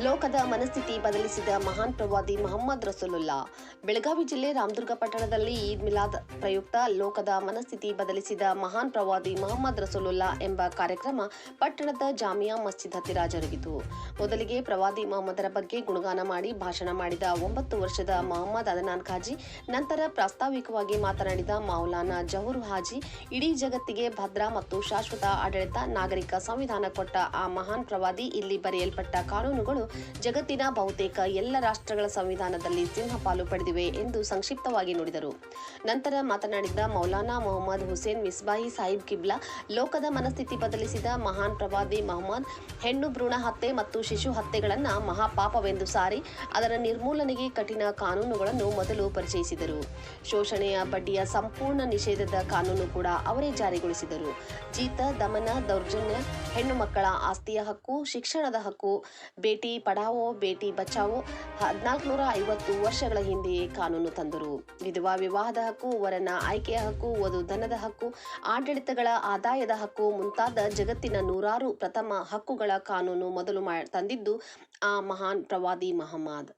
ಲೋಕದ ಮನಸ್ಥಿತಿ ಬದಲಿಸಿದ ಮಹಾನ್ ಪ್ರವಾದಿ ಮೊಹಮ್ಮದ್ ರಸೂಲುಲ್ಲಾ. ಬೆಳಗಾವಿ ಜಿಲ್ಲೆ ರಾಮದುರ್ಗ ಪಟ್ಟಣದಲ್ಲಿ ಈದ್ ಮಿಲಾದ್ ಪ್ರಯುಕ್ತ ಲೋಕದ ಮನಸ್ಥಿತಿ ಬದಲಿಸಿದ ಮಹಾನ್ ಪ್ರವಾದಿ ಮೊಹಮ್ಮದ್ ರಸೂಲುಲ್ಲಾ ಎಂಬ ಕಾರ್ಯಕ್ರಮ ಪಟ್ಟಣದ ಜಾಮಿಯಾ ಮಸ್ಜಿದ್ ಹತ್ತಿರ ಜರುಗಿತು. ಮೊದಲಿಗೆ ಪ್ರವಾದಿ ಮೊಹಮ್ಮದರ ಬಗ್ಗೆ ಗುಣಗಾನ ಮಾಡಿ ಭಾಷಣ ಮಾಡಿದ 9 ವರ್ಷದ ಮೊಹಮ್ಮದ್ ಅದನಾನ್ ಖಾಜಿ, ನಂತರ ಪ್ರಾಸ್ತಾವಿಕವಾಗಿ ಮಾತನಾಡಿದ ಮೌಲಾನಾ ಜಹೂರ್ ಹಾಜಿ, ಇಡೀ ಜಗತ್ತಿಗೆ ಭದ್ರ ಮತ್ತು ಶಾಶ್ವತ ಆಡಳಿತ, ನಾಗರಿಕ ಸಂವಿಧಾನ ಕೊಟ್ಟ ಆ ಮಹಾನ್ ಪ್ರವಾದಿ ಇಲ್ಲಿ ಬರೆಯಲ್ಪಟ್ಟ ಕಾನೂನುಗಳು ಜಗತ್ತಿನ ಬಹುತೇಕ ಎಲ್ಲ ರಾಷ್ಟ್ರಗಳ ಸಂವಿಧಾನದಲ್ಲಿ ಸಿಂಹಪಾಲು ಪಡೆದಿವೆ ಎಂದು ಸಂಕ್ಷಿಪ್ತವಾಗಿ ನುಡಿದರು. ನಂತರ ಮಾತನಾಡಿದ ಮೌಲಾನಾ ಮೊಹಮ್ಮದ್ ಹುಸೇನ್ ಮಿಸ್ಬಾಹಿ ಸಾಹಿಬ್ ಕಿಬ್ಲಾ, ಲೋಕದ ಮನಸ್ಥಿತಿ ಬದಲಿಸಿದ ಮಹಾನ್ ಪ್ರವಾದಿ ಮೊಹಮ್ಮದ್ ಹೆಣ್ಣು ಭ್ರೂಣ ಹತ್ಯೆ ಮತ್ತು ಶಿಶು ಹತ್ಯೆಗಳನ್ನು ಮಹಾಪಾಪವೆಂದು ಸಾರಿ ಅದರ ನಿರ್ಮೂಲನೆಗೆ ಕಠಿಣ ಕಾನೂನುಗಳನ್ನು ಮೊದಲು ಪರಿಚಯಿಸಿದರು. ಶೋಷಣೆಯ ಬಡ್ಡಿಯ ಸಂಪೂರ್ಣ ನಿಷೇಧದ ಕಾನೂನು ಕೂಡ ಅವರೇ ಜಾರಿಗೊಳಿಸಿದರು. ಜೀತ, ದಮನ, ದೌರ್ಜನ್ಯ, ಹೆಣ್ಣು ಮಕ್ಕಳ ಆಸ್ತಿಯ ಹಕ್ಕು, ಶಿಕ್ಷಣದ ಹಕ್ಕು, ಬೇಟಿ ಪಢಾವೋ ಬೇಟಿ ಬಚಾವೋ 1450 ವರ್ಷಗಳ ಹಿಂದೆಯೇ ಕಾನೂನು ತಂದರು. ವಿಧವಾ ವಿವಾಹದ ಹಕ್ಕು, ವರನ ಆಯ್ಕೆಯ ಹಕ್ಕು, ವಧು ಧನದ ಹಕ್ಕು, ಆಡಳಿತಗಳ ಆದಾಯದ ಹಕ್ಕು ಮುಂತಾದ ಜಗತ್ತಿನ ನೂರಾರು ಪ್ರಥಮ ಹಕ್ಕುಗಳ ಕಾನೂನು ಮೊದಲು ತಂದಿದ್ದು ಆ ಮಹಾನ್ ಪ್ರವಾದಿ ಮೊಹಮ್ಮದ್.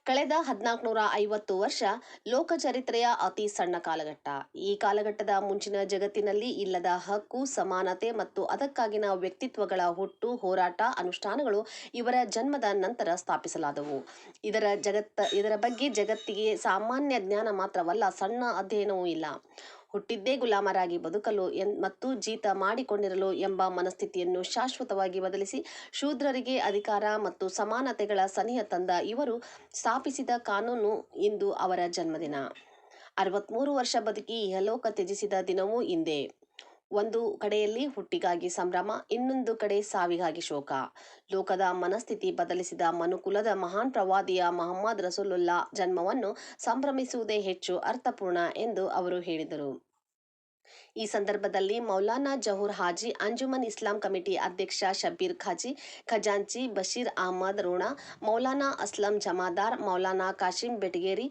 ಕಳೆದ 1450 ವರ್ಷ ಲೋಕ ಚರಿತ್ರೆಯ ಅತಿ ಸಣ್ಣ ಕಾಲಘಟ್ಟ. ಈ ಕಾಲಘಟ್ಟದ ಮುಂಚಿನ ಜಗತ್ತಿನಲ್ಲಿ ಇಲ್ಲದ ಹಕ್ಕು, ಸಮಾನತೆ ಮತ್ತು ಅದಕ್ಕಾಗಿನ ವ್ಯಕ್ತಿತ್ವಗಳ ಹುಟ್ಟು, ಹೋರಾಟ, ಅನುಷ್ಠಾನಗಳು ಇವರ ಜನ್ಮದ ನಂತರ ಸ್ಥಾಪಿಸಲಾದವು. ಇದರ ಬಗ್ಗೆ ಜಗತ್ತಿಗೆ ಸಾಮಾನ್ಯ ಜ್ಞಾನ ಮಾತ್ರವಲ್ಲ, ಸಣ್ಣ ಅಧ್ಯಯನವೂ ಇಲ್ಲ. ಹುಟ್ಟಿದ್ದೇ ಗುಲಾಮರಾಗಿ ಬದುಕಲು ಮತ್ತು ಜೀತ ಮಾಡಿಕೊಂಡಿರಲು ಎಂಬ ಮನಸ್ಥಿತಿಯನ್ನು ಶಾಶ್ವತವಾಗಿ ಬದಲಿಸಿ ಶೂದ್ರರಿಗೆ ಅಧಿಕಾರ ಮತ್ತು ಸಮಾನತೆಗಳ ಸನಿಹ ತಂದ ಇವರು ಸ್ಥಾಪಿಸಿದ ಕಾನೂನು ಇಂದು ಅವರ ಜನ್ಮದಿನ. 63 ವರ್ಷ ಬದುಕಿ ಇಹಲೋಕ ತ್ಯಜಿಸಿದ ದಿನವೂ ಇಂದೇ. ಒಂದು ಕಡೆಯಲ್ಲಿ ಹುಟ್ಟಿಗಾಗಿ ಸಂಭ್ರಮ, ಇನ್ನೊಂದು ಕಡೆ ಸಾವಿಗಾಗಿ ಶೋಕ. ಲೋಕದ ಮನಸ್ಥಿತಿ ಬದಲಿಸಿದ ಮನುಕುಲದ ಮಹಾನ್ ಪ್ರವಾದಿಯ ಮೊಹಮ್ಮದ್ ರಸೂಲುಲ್ಲಾ ಜನ್ಮವನ್ನು ಸಂಭ್ರಮಿಸುವುದೇ ಹೆಚ್ಚು ಅರ್ಥಪೂರ್ಣ ಎಂದು ಅವರು ಹೇಳಿದರು. ಈ ಸಂದರ್ಭದಲ್ಲಿ ಮೌಲಾನಾ ಜಹೂರ್ ಹಾಜಿ, ಅಂಜುಮನ್ ಇಸ್ಲಾಂ ಕಮಿಟಿ ಅಧ್ಯಕ್ಷ ಶಬ್ಬೀರ್ ಖಾಜಿ, ಖಜಾಂಚಿ ಬಶೀರ್ ಅಹಮದ್ ರೋಣ, ಮೌಲಾನಾ ಅಸ್ಲಂ ಜಮಾದಾರ್, ಮೌಲಾನಾ ಕಾಶಿಂ ಬೆಟಗೇರಿ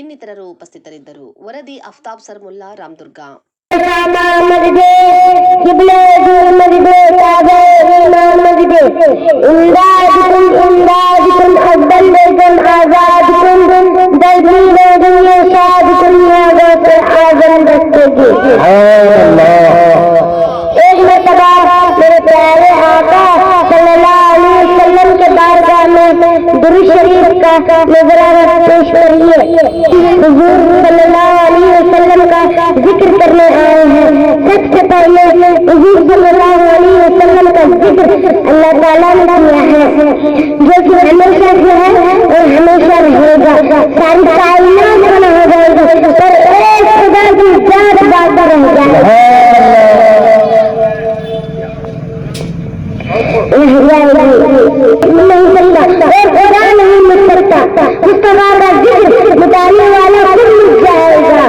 ಇನ್ನಿತರರು ಉಪಸ್ಥಿತರಿದ್ದರು. ವರದಿ ಅಫ್ತಾಬ್ ಸರ್ಮುಲ್ಲಾ, ರಾಮದುರ್ಗ. एक मरतबा मेरे प्यारे आका सल्लल्लाहु अलैहि वसल्लम के बारगाह में दुरूद शरीफ का नजराना पेश करिए। हुजूर सल्लल्लाहु अलैहि वसल्लम का जिक्र करने आए हैं। सबसे पहले हुजूर सल्लल्लाहु अलैहि वसल्लम का जिक्र अल्लाह ताला ने किया है, जो कि हमेशा जो है और हमेशा रहेगा। सारी कायनात बना हो जाएगी पर एक खुदा की जात बात रह जाएगी। नहीं सकता और खुदा नहीं मिट सकता। मुस्तफा का जिक्र मिटाने वाला खुद मिट जाएगा।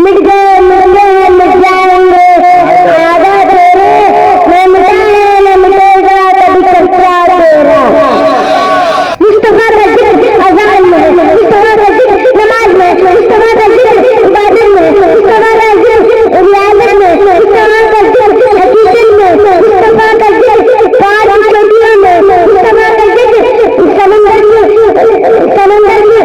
मिट गए मिट जाएंगे आधा तेरे, मैं मिटाए न मिटेगा कभी कचरा तेरा। मुस्तफा का जिक्र अज़ान में, मुस्तफा का जिक्र नमाज में, मुस्तफा का जिक्र इबादत में, मुस्तफा का जिक्र रियाजत में, मुस्तफा का जिक्र हकीकत में, मुस्तफा का जिक्र पाँच नदियों में, मुस्तफा का जिक्र समंदर में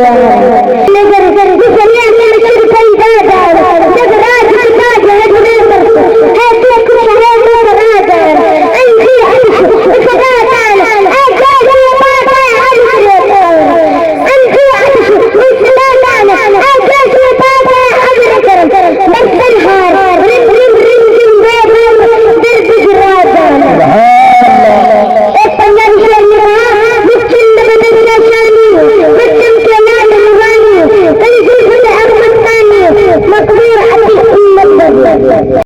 हुआ है।